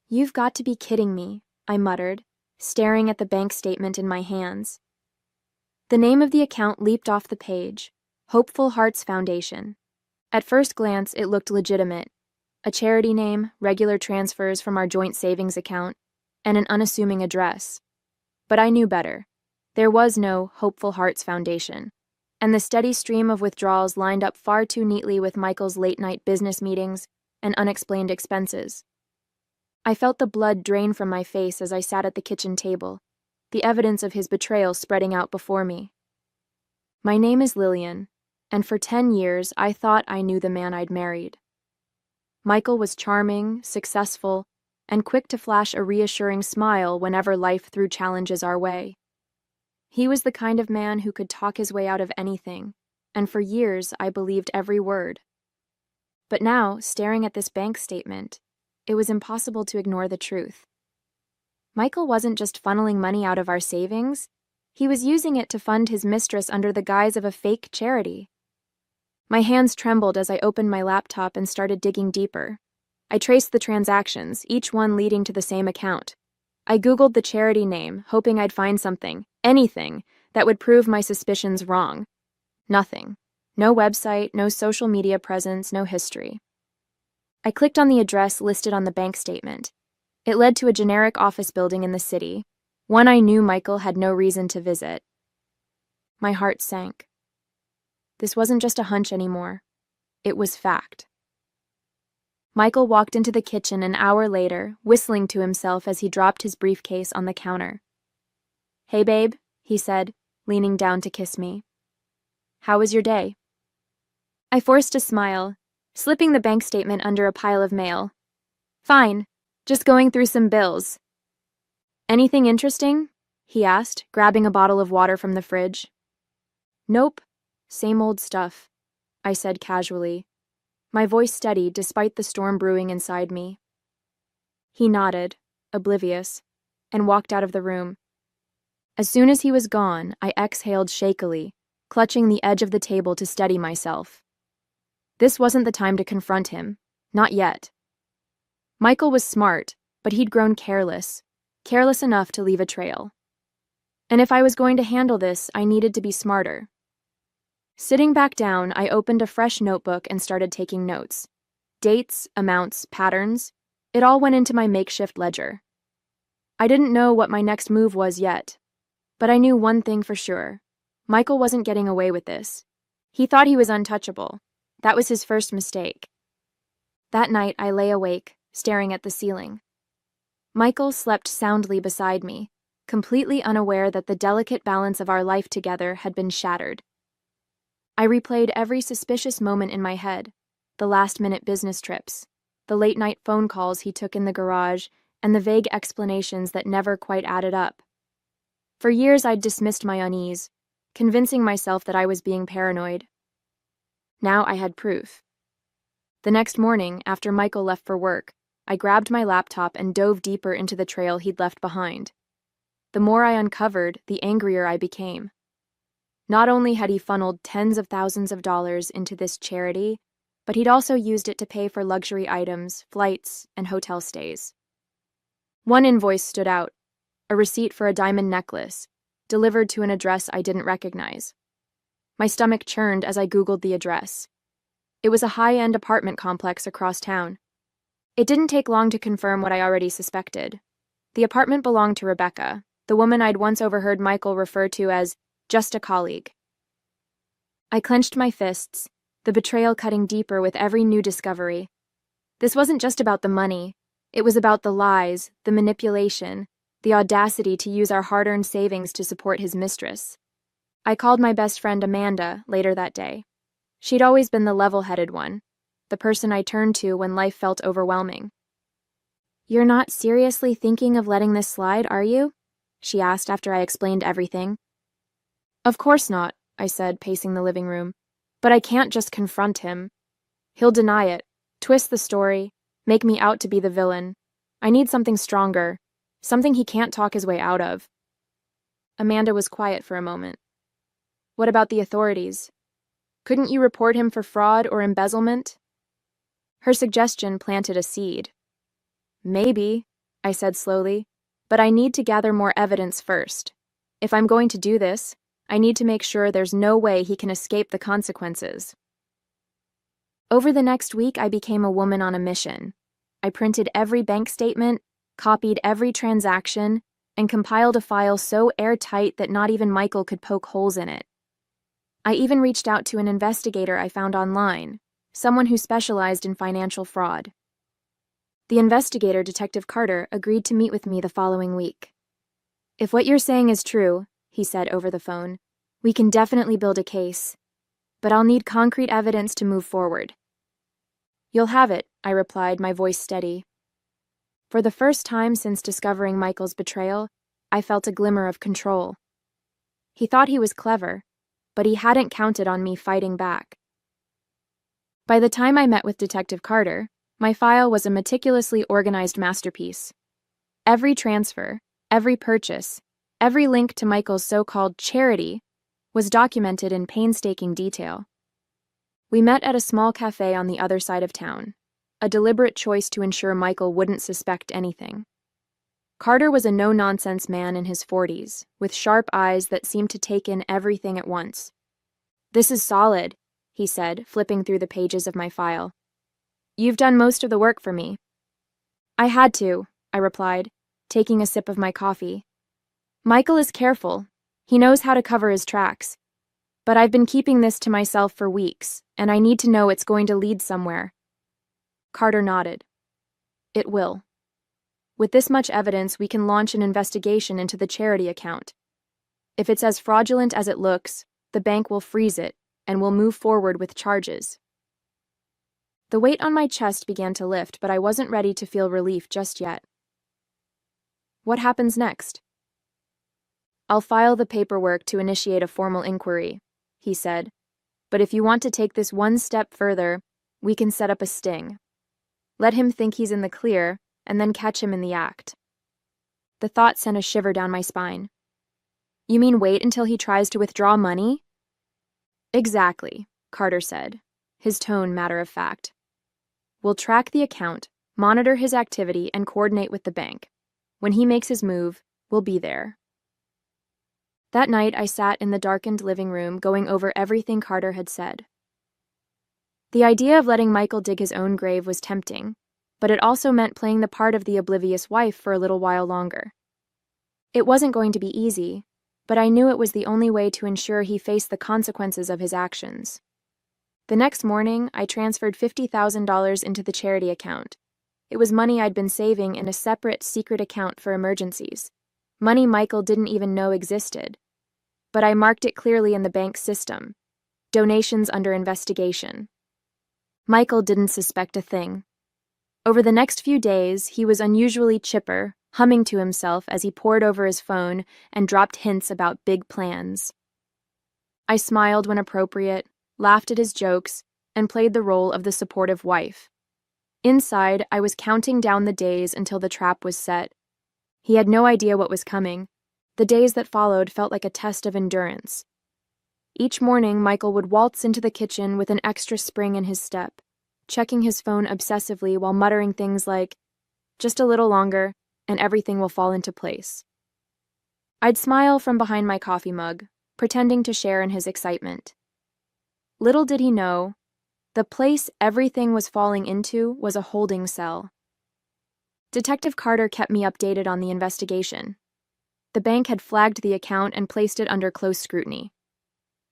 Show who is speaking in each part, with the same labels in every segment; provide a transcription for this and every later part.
Speaker 1: "You've got to be kidding me," I muttered, staring at the bank statement in my hands. The name of the account leaped off the page: Hopeful Hearts Foundation. At first glance, it looked legitimate. A charity name, regular transfers from our joint savings account, and an unassuming address. But I knew better. There was no Hopeful Hearts Foundation, and the steady stream of withdrawals lined up far too neatly with Michael's late-night business meetings and unexplained expenses. I felt the blood drain from my face as I sat at the kitchen table, the evidence of his betrayal spreading out before me. My name is Lillian, and for 10 years I thought I knew the man I'd married. Michael was charming, successful, and quick to flash a reassuring smile whenever life threw challenges our way. He was the kind of man who could talk his way out of anything, and for years I believed every word. But now, staring at this bank statement, it was impossible to ignore the truth. Michael wasn't just funneling money out of our savings, he was using it to fund his mistress under the guise of a fake charity. My hands trembled as I opened my laptop and started digging deeper. I traced the transactions, each one leading to the same account. I Googled the charity name, hoping I'd find something, anything, that would prove my suspicions wrong. Nothing. No website, no social media presence, no history. I clicked on the address listed on the bank statement. It led to a generic office building in the city, one I knew Michael had no reason to visit. My heart sank. This wasn't just a hunch anymore. It was fact. Michael walked into the kitchen an hour later, whistling to himself as he dropped his briefcase on the counter. "Hey, babe," he said, leaning down to kiss me. "How was your day?" I forced a smile, slipping the bank statement under a pile of mail. "Fine, just going through some bills." "Anything interesting?" he asked, grabbing a bottle of water from the fridge. "Nope, same old stuff," I said casually, my voice steady despite the storm brewing inside me. He nodded, oblivious, and walked out of the room. As soon as he was gone, I exhaled shakily, clutching the edge of the table to steady myself. This wasn't the time to confront him, not yet. Michael was smart, but he'd grown careless enough to leave a trail. And if I was going to handle this, I needed to be smarter. Sitting back down, I opened a fresh notebook and started taking notes. Dates, amounts, patterns, it all went into my makeshift ledger. I didn't know what my next move was yet, but I knew one thing for sure. Michael wasn't getting away with this. He thought he was untouchable. That was his first mistake. That night, I lay awake, staring at the ceiling. Michael slept soundly beside me, completely unaware that the delicate balance of our life together had been shattered. I replayed every suspicious moment in my head, the last-minute business trips, the late-night phone calls he took in the garage, and the vague explanations that never quite added up. For years I'd dismissed my unease, convincing myself that I was being paranoid. Now I had proof. The next morning, after Michael left for work, I grabbed my laptop and dove deeper into the trail he'd left behind. The more I uncovered, the angrier I became. Not only had he funneled tens of thousands of dollars into this charity, but he'd also used it to pay for luxury items, flights, and hotel stays. One invoice stood out, a receipt for a diamond necklace, delivered to an address I didn't recognize. My stomach churned as I Googled the address. It was a high-end apartment complex across town. It didn't take long to confirm what I already suspected. The apartment belonged to Rebecca, the woman I'd once overheard Michael refer to as just a colleague. I clenched my fists, the betrayal cutting deeper with every new discovery. This wasn't just about the money. It was about the lies, the manipulation, the audacity to use our hard-earned savings to support his mistress. I called my best friend Amanda later that day. She'd always been the level-headed one, the person I turned to when life felt overwhelming. "You're not seriously thinking of letting this slide, are you?" she asked after I explained everything. "Of course not," I said, pacing the living room. "But I can't just confront him. He'll deny it, twist the story, make me out to be the villain. I need something stronger, something he can't talk his way out of." Amanda was quiet for a moment. "What about the authorities? Couldn't you report him for fraud or embezzlement?" Her suggestion planted a seed. "Maybe, I said slowly, but I need to gather more evidence first. If I'm going to do this, I need to make sure there's no way he can escape the consequences. Over the next week, I became a woman on a mission. I printed every bank statement, copied every transaction, and compiled a file so airtight that not even Michael could poke holes in it. I even reached out to an investigator I found online, someone who specialized in financial fraud. The investigator, Detective Carter, agreed to meet with me the following week. "If what you're saying is true," he said over the phone, "we can definitely build a case. But I'll need concrete evidence to move forward." "You'll have it," I replied, my voice steady. For the first time since discovering Michael's betrayal, I felt a glimmer of control. He thought he was clever, but he hadn't counted on me fighting back. By the time I met with Detective Carter, my file was a meticulously organized masterpiece. Every transfer, every purchase, every link to Michael's so-called charity was documented in painstaking detail. We met at a small cafe on the other side of town, a deliberate choice to ensure Michael wouldn't suspect anything. Carter was a no-nonsense man in his 40s, with sharp eyes that seemed to take in everything at once. "This is solid," he said, flipping through the pages of my file. "You've done most of the work for me." "I had to," I replied, taking a sip of my coffee. "Michael is careful. He knows how to cover his tracks. But I've been keeping this to myself for weeks, and I need to know it's going to lead somewhere." Carter nodded. "It will. With this much evidence, we can launch an investigation into the charity account. If it's as fraudulent as it looks, the bank will freeze it, and we'll move forward with charges." The weight on my chest began to lift, but I wasn't ready to feel relief just yet. "What happens next?" "I'll file the paperwork to initiate a formal inquiry," he said. "But if you want to take this one step further, we can set up a sting. Let him think he's in the clear, and then catch him in the act." The thought sent a shiver down my spine. "You mean wait until he tries to withdraw money?" "Exactly," Carter said, his tone matter of fact. "We'll track the account, monitor his activity, and coordinate with the bank. When he makes his move, we'll be there." That night, I sat in the darkened living room going over everything Carter had said. The idea of letting Michael dig his own grave was tempting, but it also meant playing the part of the oblivious wife for a little while longer. It wasn't going to be easy, but I knew it was the only way to ensure he faced the consequences of his actions. The next morning, I transferred $50,000 into the charity account. It was money I'd been saving in a separate, secret account for emergencies, money Michael didn't even know existed. But I marked it clearly in the bank's system: donations under investigation. Michael didn't suspect a thing. Over the next few days, he was unusually chipper, humming to himself as he pored over his phone and dropped hints about big plans. I smiled when appropriate, laughed at his jokes, and played the role of the supportive wife. Inside, I was counting down the days until the trap was set. He had no idea what was coming. The days that followed felt like a test of endurance. Each morning, Michael would waltz into the kitchen with an extra spring in his step, checking his phone obsessively while muttering things like, "Just a little longer, and everything will fall into place." I'd smile from behind my coffee mug, pretending to share in his excitement. Little did he know, the place everything was falling into was a holding cell. Detective Carter kept me updated on the investigation. The bank had flagged the account and placed it under close scrutiny.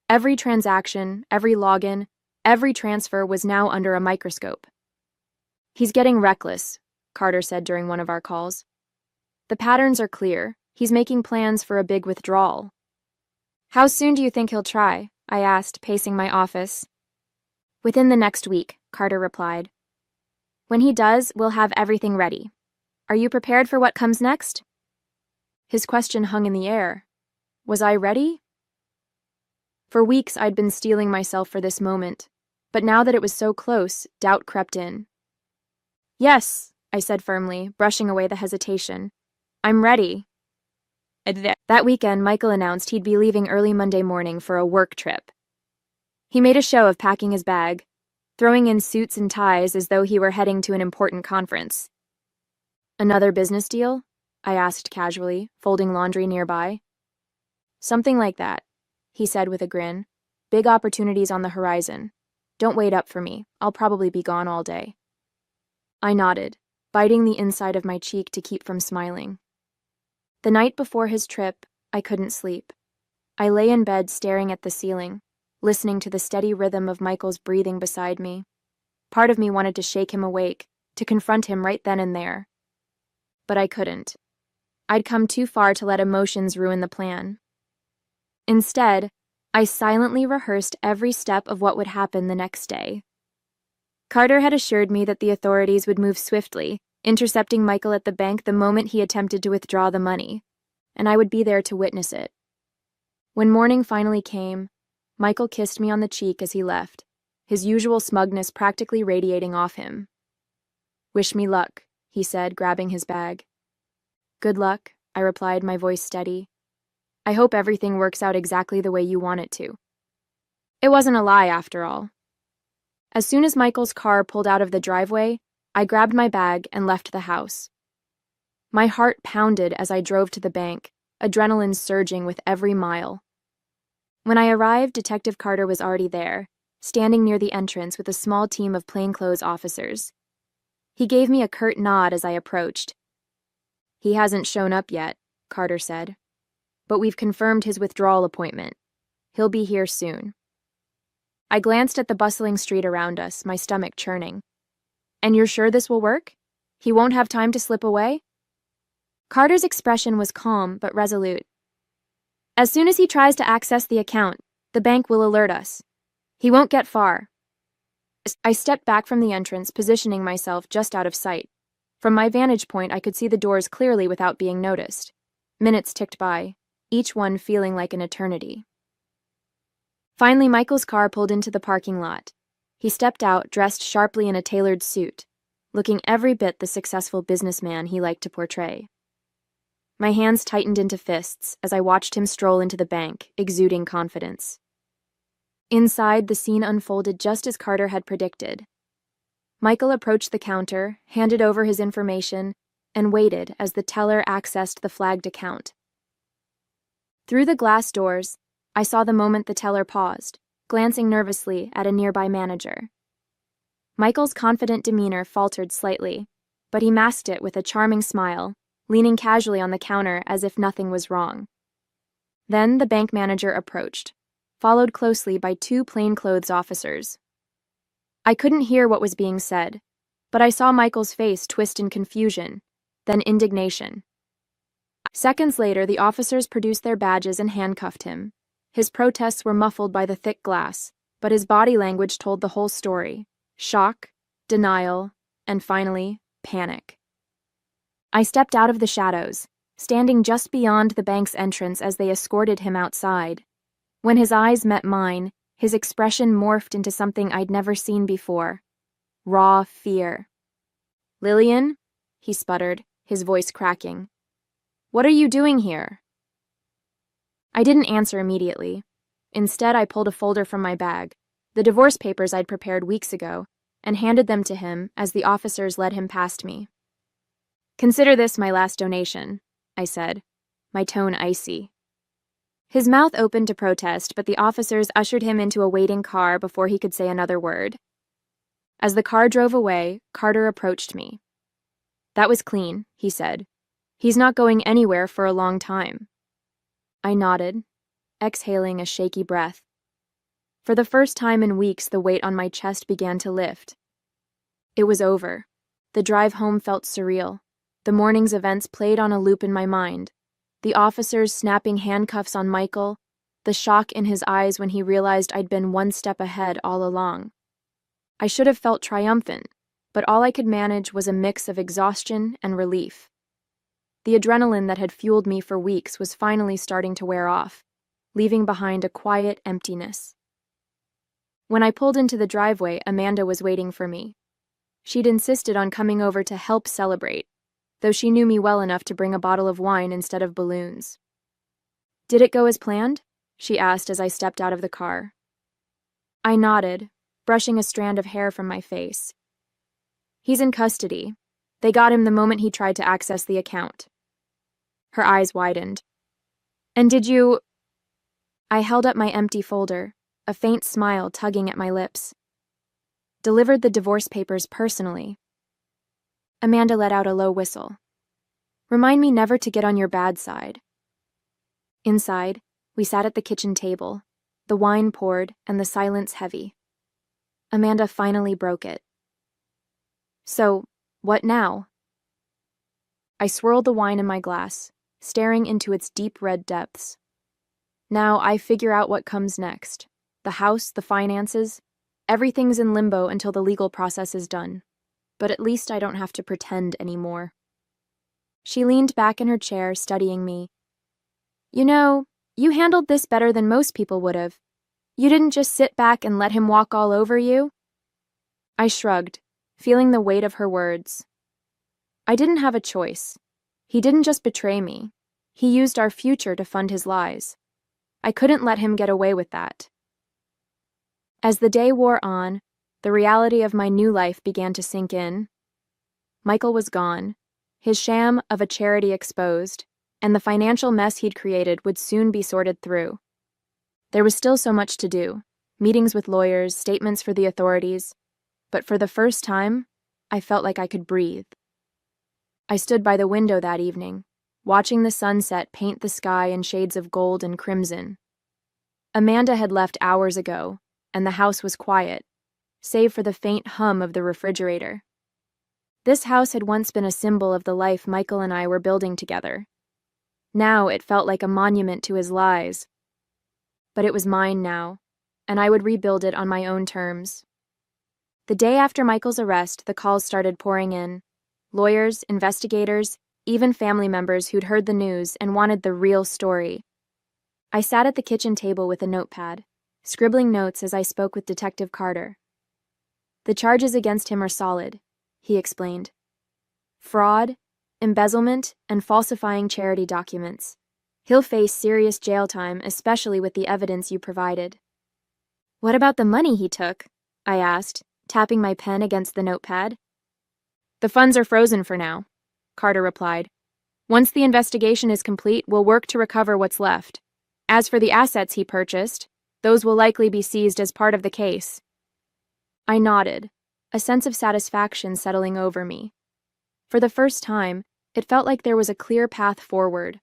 Speaker 1: Every transaction, every login, every transfer was now under a microscope. "He's getting reckless," Carter said during one of our calls. "The patterns are clear. He's making plans for a big withdrawal." "How soon do you think he'll try?" I asked, pacing my office. "Within the next week," Carter replied. "When he does, we'll have everything ready. Are you prepared for what comes next?" His question hung in the air. Was I ready? For weeks, I'd been steeling myself for this moment, but now that it was so close, doubt crept in. "Yes," I said firmly, brushing away the hesitation. "I'm ready." That weekend, Michael announced he'd be leaving early Monday morning for a work trip. He made a show of packing his bag, throwing in suits and ties as though he were heading to an important conference. Another business deal? I asked casually, folding laundry nearby. Something like that, he said with a grin. Big opportunities on the horizon. Don't wait up for me. I'll probably be gone all day. I nodded, biting the inside of my cheek to keep from smiling. The night before his trip, I couldn't sleep. I lay in bed staring at the ceiling, listening to the steady rhythm of Michael's breathing beside me. Part of me wanted to shake him awake, to confront him right then and there. But I couldn't. I'd come too far to let emotions ruin the plan. Instead, I silently rehearsed every step of what would happen the next day. Carter had assured me that the authorities would move swiftly, intercepting Michael at the bank the moment he attempted to withdraw the money, and I would be there to witness it. When morning finally came, Michael kissed me on the cheek as he left, his usual smugness practically radiating off him. "Wish me luck," he said, grabbing his bag. "Good luck," I replied, my voice steady. "I hope everything works out exactly the way you want it to." It wasn't a lie, after all. As soon as Michael's car pulled out of the driveway, I grabbed my bag and left the house. My heart pounded as I drove to the bank, adrenaline surging with every mile. When I arrived, Detective Carter was already there, standing near the entrance with a small team of plainclothes officers. He gave me a curt nod as I approached. "He hasn't shown up yet," Carter said. "But we've confirmed his withdrawal appointment. He'll be here soon." I glanced at the bustling street around us, my stomach churning. "And you're sure this will work? He won't have time to slip away?" Carter's expression was calm but resolute. "As soon as he tries to access the account, the bank will alert us. He won't get far." I stepped back from the entrance, positioning myself just out of sight. From my vantage point, I could see the doors clearly without being noticed. Minutes ticked by, each one feeling like an eternity. Finally, Michael's car pulled into the parking lot. He stepped out, dressed sharply in a tailored suit, looking every bit the successful businessman he liked to portray. My hands tightened into fists as I watched him stroll into the bank, exuding confidence. Inside, the scene unfolded just as Carter had predicted. Michael approached the counter, handed over his information, and waited as the teller accessed the flagged account. Through the glass doors, I saw the moment the teller paused, glancing nervously at a nearby manager. Michael's confident demeanor faltered slightly, but he masked it with a charming smile, leaning casually on the counter as if nothing was wrong. Then the bank manager approached, followed closely by two plainclothes officers. I couldn't hear what was being said, but I saw Michael's face twist in confusion, then indignation. Seconds later, the officers produced their badges and handcuffed him. His protests were muffled by the thick glass, but his body language told the whole story: shock, denial, and finally, panic. I stepped out of the shadows, standing just beyond the bank's entrance as they escorted him outside. When his eyes met mine, his expression morphed into something I'd never seen before: raw fear. "Lillian?" he sputtered, his voice cracking. "What are you doing here?" I didn't answer immediately. Instead, I pulled a folder from my bag, the divorce papers I'd prepared weeks ago, and handed them to him as the officers led him past me. "Consider this my last donation," I said, my tone icy. His mouth opened to protest, but the officers ushered him into a waiting car before he could say another word. As the car drove away, Carter approached me. "That was clean," he said. "He's not going anywhere for a long time." I nodded, exhaling a shaky breath. For the first time in weeks, the weight on my chest began to lift. It was over. The drive home felt surreal. The morning's events played on a loop in my mind. The officers snapping handcuffs on Michael, the shock in his eyes when he realized I'd been one step ahead all along. I should have felt triumphant, but all I could manage was a mix of exhaustion and relief. The adrenaline that had fueled me for weeks was finally starting to wear off, leaving behind a quiet emptiness. When I pulled into the driveway, Amanda was waiting for me. She'd insisted on coming over to help celebrate, though she knew me well enough to bring a bottle of wine instead of balloons. "Did it go as planned?" she asked as I stepped out of the car. I nodded, brushing a strand of hair from my face. "He's in custody. They got him the moment he tried to access the account. Her eyes widened. And did you... I held up my empty folder, a faint smile tugging at my lips. Delivered the divorce papers personally. Amanda let out a low whistle. Remind me never to get on your bad side. Inside, we sat at the kitchen table, the wine poured and the silence heavy. Amanda finally broke it. So, what now? I swirled the wine in my glass, staring into its deep red depths. Now I figure out what comes next. The house, the finances, everything's in limbo until the legal process is done. But at least I don't have to pretend anymore. She leaned back in her chair, studying me. You know, you handled this better than most people would have. You didn't just sit back and let him walk all over you. I shrugged, feeling the weight of her words. I didn't have a choice. He didn't just betray me. He used our future to fund his lies. I couldn't let him get away with that. As the day wore on, the reality of my new life began to sink in. Michael was gone, his sham of a charity exposed, and the financial mess he'd created would soon be sorted through. There was still so much to do, meetings with lawyers, statements for the authorities, but for the first time, I felt like I could breathe. I stood by the window that evening, watching the sunset paint the sky in shades of gold and crimson. Amanda had left hours ago, and the house was quiet, save for the faint hum of the refrigerator. This house had once been a symbol of the life Michael and I were building together. Now it felt like a monument to his lies. But it was mine now, and I would rebuild it on my own terms. The day after Michael's arrest, the calls started pouring in. Lawyers, investigators, even family members who'd heard the news and wanted the real story. I sat at the kitchen table with a notepad, scribbling notes as I spoke with Detective Carter. The charges against him are solid, he explained. Fraud, embezzlement, and falsifying charity documents. He'll face serious jail time, especially with the evidence you provided. What about the money he took? I asked, tapping my pen against the notepad. The funds are frozen for now, Carter replied. Once the investigation is complete, we'll work to recover what's left. As for the assets he purchased, those will likely be seized as part of the case. I nodded, a sense of satisfaction settling over me. For the first time, it felt like there was a clear path forward.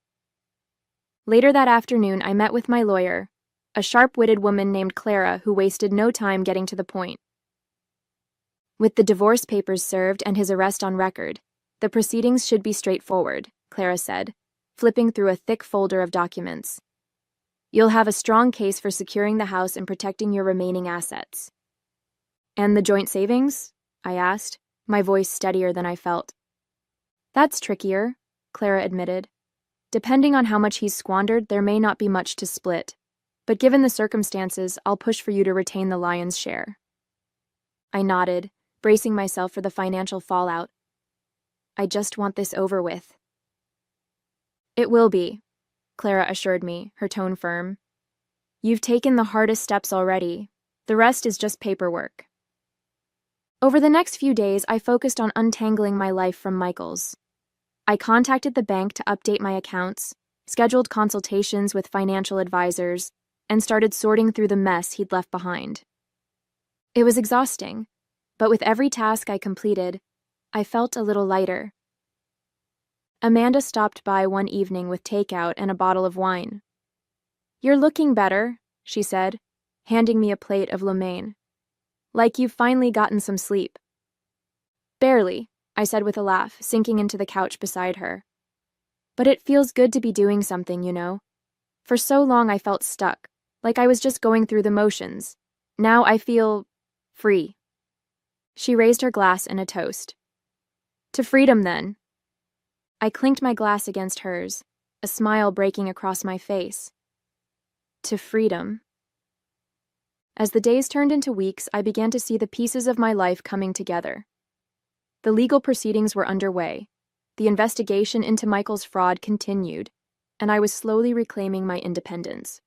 Speaker 1: Later that afternoon, I met with my lawyer, a sharp-witted woman named Clara who wasted no time getting to the point. With the divorce papers served and his arrest on record, the proceedings should be straightforward, Clara said, flipping through a thick folder of documents. You'll have a strong case for securing the house and protecting your remaining assets. And the joint savings? I asked, my voice steadier than I felt. That's trickier, Clara admitted. Depending on how much he's squandered, there may not be much to split. But given the circumstances, I'll push for you to retain the lion's share. I nodded, bracing myself for the financial fallout. I just want this over with. It will be, Clara assured me, her tone firm. You've taken the hardest steps already. The rest is just paperwork. Over the next few days, I focused on untangling my life from Michael's. I contacted the bank to update my accounts, scheduled consultations with financial advisors, and started sorting through the mess he'd left behind. It was exhausting, but with every task I completed, I felt a little lighter. Amanda stopped by one evening with takeout and a bottle of wine. You're looking better, she said, handing me a plate of lo mein. Like you've finally gotten some sleep. Barely, I said with a laugh, sinking into the couch beside her. But it feels good to be doing something, you know. For so long I felt stuck, like I was just going through the motions. Now I feel free. She raised her glass in a toast. To freedom, then. I clinked my glass against hers, a smile breaking across my face. To freedom. As the days turned into weeks, I began to see the pieces of my life coming together. The legal proceedings were underway. The investigation into Michael's fraud continued, and I was slowly reclaiming my independence.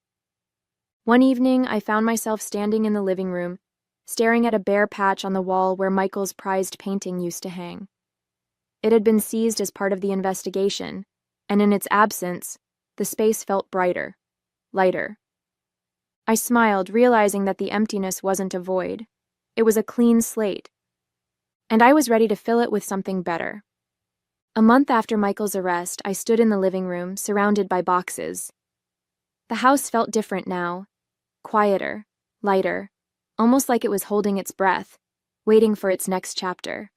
Speaker 1: One evening, I found myself standing in the living room, staring at a bare patch on the wall where Michael's prized painting used to hang. It had been seized as part of the investigation, and in its absence, the space felt brighter, lighter. I smiled, realizing that the emptiness wasn't a void. It was a clean slate, and I was ready to fill it with something better. A month after Michael's arrest, I stood in the living room, surrounded by boxes. The house felt different now, quieter, lighter, almost like it was holding its breath, waiting for its next chapter.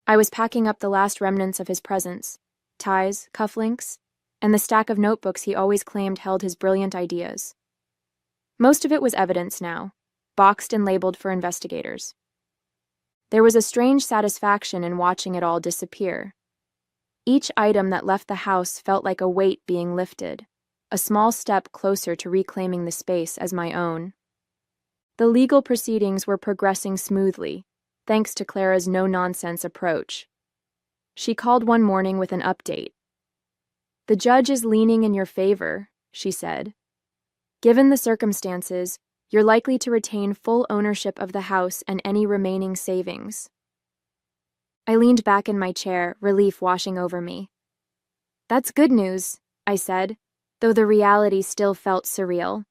Speaker 1: I was packing up the last remnants of his presence, ties, cufflinks, and the stack of notebooks he always claimed held his brilliant ideas. Most of it was evidence now, boxed and labeled for investigators. There was a strange satisfaction in watching it all disappear. Each item that left the house felt like a weight being lifted, a small step closer to reclaiming the space as my own. The legal proceedings were progressing smoothly, thanks to Clara's no-nonsense approach. She called one morning with an update. "The judge is leaning in your favor," she said. "Given the circumstances, you're likely to retain full ownership of the house and any remaining savings." I leaned back in my chair, relief washing over me. "That's good news," I said, though the reality still felt surreal.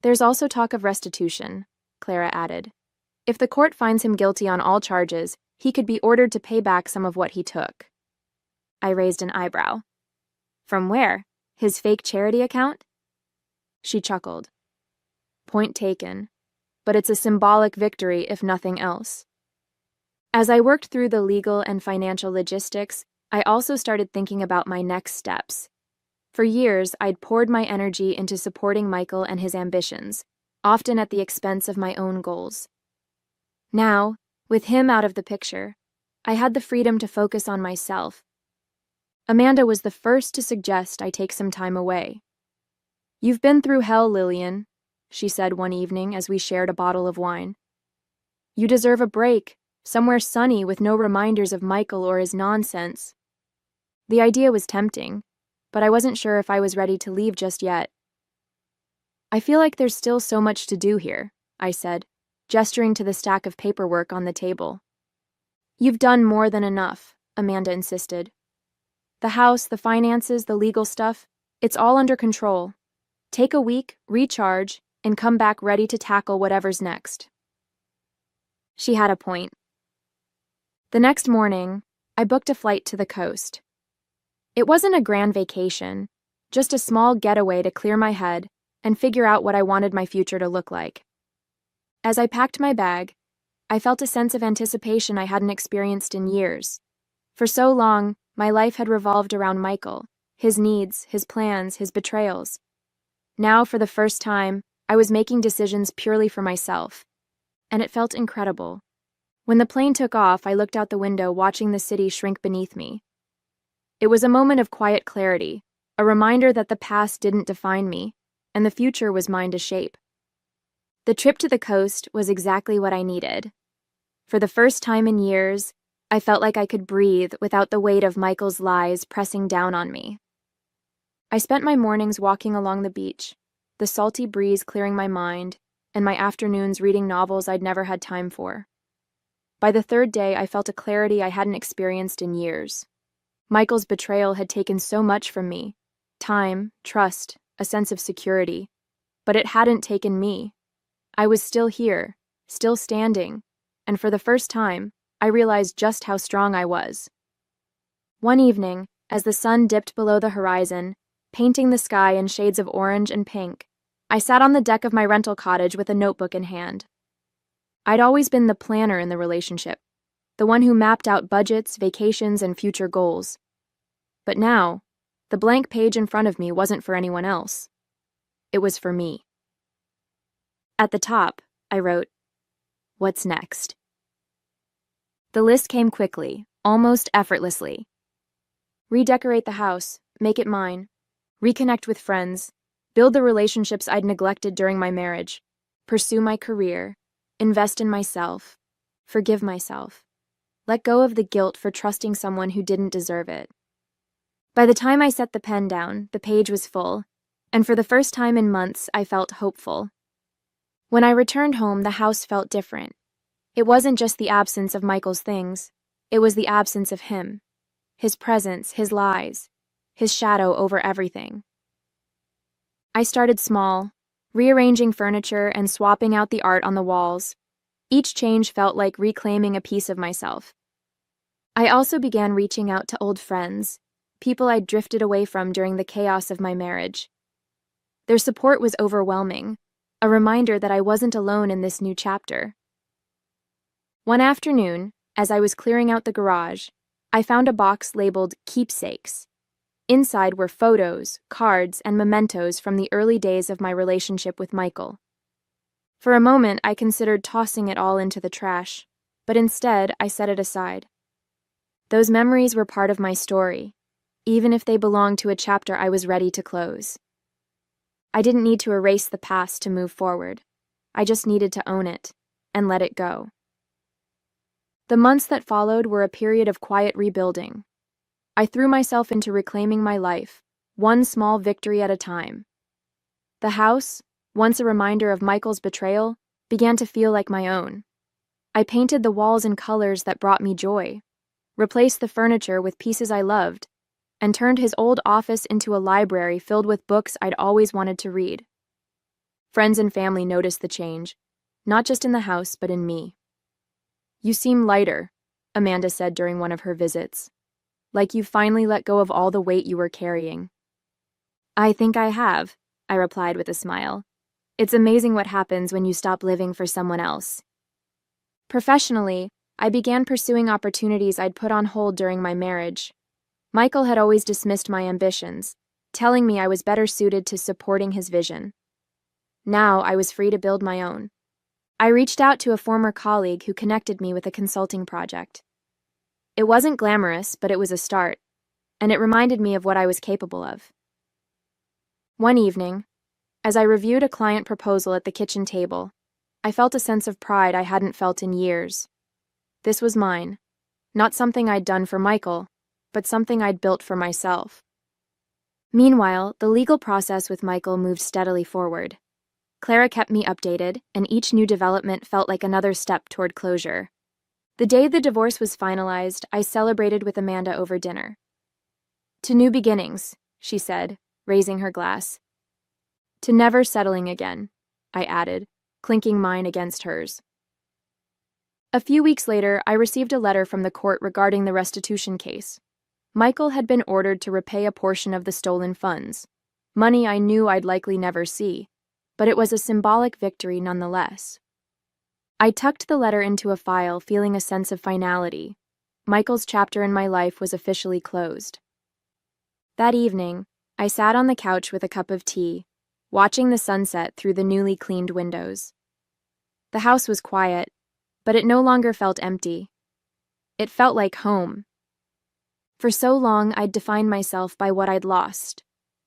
Speaker 1: "There's also talk of restitution," Clara added. "If the court finds him guilty on all charges, he could be ordered to pay back some of what he took." I raised an eyebrow. "From where? His fake charity account?" She chuckled. "Point taken. But it's a symbolic victory, if nothing else." As I worked through the legal and financial logistics, I also started thinking about my next steps. For years, I'd poured my energy into supporting Michael and his ambitions, often at the expense of my own goals. Now, with him out of the picture, I had the freedom to focus on myself. Amanda was the first to suggest I take some time away. "You've been through hell, Lillian," she said one evening as we shared a bottle of wine. "You deserve a break, somewhere sunny with no reminders of Michael or his nonsense." The idea was tempting, but I wasn't sure if I was ready to leave just yet. "I feel like there's still so much to do here," I said, gesturing to the stack of paperwork on the table. "You've done more than enough," Amanda insisted. "The house, the finances, the legal stuff, it's all under control. Take a week, recharge, and come back ready to tackle whatever's next." She had a point. The next morning, I booked a flight to the coast. It wasn't a grand vacation, just a small getaway to clear my head and figure out what I wanted my future to look like. As I packed my bag, I felt a sense of anticipation I hadn't experienced in years. For so long, my life had revolved around Michael, his needs, his plans, his betrayals. Now, for the first time, I was making decisions purely for myself, and it felt incredible. When the plane took off, I looked out the window, watching the city shrink beneath me. It was a moment of quiet clarity, a reminder that the past didn't define me, and the future was mine to shape. The trip to the coast was exactly what I needed. For the first time in years, I felt like I could breathe without the weight of Michael's lies pressing down on me. I spent my mornings walking along the beach, the salty breeze clearing my mind, and my afternoons reading novels I'd never had time for. By the third day, I felt a clarity I hadn't experienced in years. Michael's betrayal had taken so much from me: time, trust, a sense of security. But it hadn't taken me. I was still here, still standing, and for the first time, I realized just how strong I was. One evening, as the sun dipped below the horizon, painting the sky in shades of orange and pink, I sat on the deck of my rental cottage with a notebook in hand. I'd always been the planner in the relationship, the one who mapped out budgets, vacations, and future goals. But now, the blank page in front of me wasn't for anyone else. It was for me. At the top, I wrote, "What's next?" The list came quickly, almost effortlessly. Redecorate the house, make it mine, reconnect with friends, build the relationships I'd neglected during my marriage, pursue my career, invest in myself, forgive myself, let go of the guilt for trusting someone who didn't deserve it. By the time I set the pen down, the page was full, and for the first time in months, I felt hopeful. When I returned home, the house felt different. It wasn't just the absence of Michael's things. It was the absence of him. His presence, his lies, his shadow over everything. I started small, rearranging furniture and swapping out the art on the walls. Each change felt like reclaiming a piece of myself. I also began reaching out to old friends, people I'd drifted away from during the chaos of my marriage. Their support was overwhelming, a reminder that I wasn't alone in this new chapter. One afternoon, as I was clearing out the garage, I found a box labeled keepsakes. Inside were photos, cards, and mementos from the early days of my relationship with Michael. For a moment, I considered tossing it all into the trash, but instead, I set it aside. Those memories were part of my story, even if they belonged to a chapter I was ready to close. I didn't need to erase the past to move forward. I just needed to own it and let it go. The months that followed were a period of quiet rebuilding. I threw myself into reclaiming my life, one small victory at a time. The house, once a reminder of Michael's betrayal, began to feel like my own. I painted the walls in colors that brought me joy, replaced the furniture with pieces I loved, and turned his old office into a library filled with books I'd always wanted to read. Friends and family noticed the change, not just in the house, but in me. "You seem lighter," Amanda said during one of her visits. "Like you've finally let go of all the weight you were carrying." "I think I have," I replied with a smile. "It's amazing what happens when you stop living for someone else." Professionally, I began pursuing opportunities I'd put on hold during my marriage. Michael had always dismissed my ambitions, telling me I was better suited to supporting his vision. Now I was free to build my own. I reached out to a former colleague who connected me with a consulting project. It wasn't glamorous, but it was a start, and it reminded me of what I was capable of. One evening, as I reviewed a client proposal at the kitchen table, I felt a sense of pride I hadn't felt in years. This was mine, not something I'd done for Michael, but something I'd built for myself. Meanwhile, the legal process with Michael moved steadily forward. Clara kept me updated, and each new development felt like another step toward closure. The day the divorce was finalized, I celebrated with Amanda over dinner. "To new beginnings," she said, raising her glass. "To never settling again," I added, clinking mine against hers. A few weeks later, I received a letter from the court regarding the restitution case. Michael had been ordered to repay a portion of the stolen funds, money I knew I'd likely never see, but it was a symbolic victory nonetheless. I tucked the letter into a file, feeling a sense of finality. Michael's chapter in my life was officially closed. That evening, I sat on the couch with a cup of tea, watching the sunset through the newly cleaned windows. The house was quiet, but it no longer felt empty. It felt like home. For so long, I'd defined myself by what I'd lost: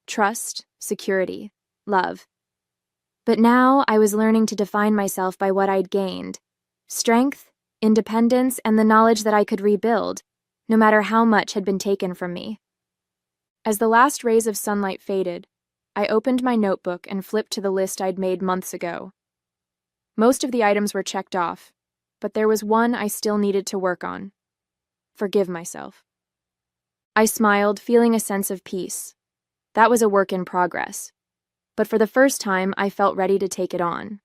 Speaker 1: trust, security, love. But now I was learning to define myself by what I'd gained: strength, independence, and the knowledge that I could rebuild, no matter how much had been taken from me. As the last rays of sunlight faded, I opened my notebook and flipped to the list I'd made months ago. Most of the items were checked off, but there was one I still needed to work on: forgive myself. I smiled, feeling a sense of peace. That was a work in progress. But for the first time, I felt ready to take it on.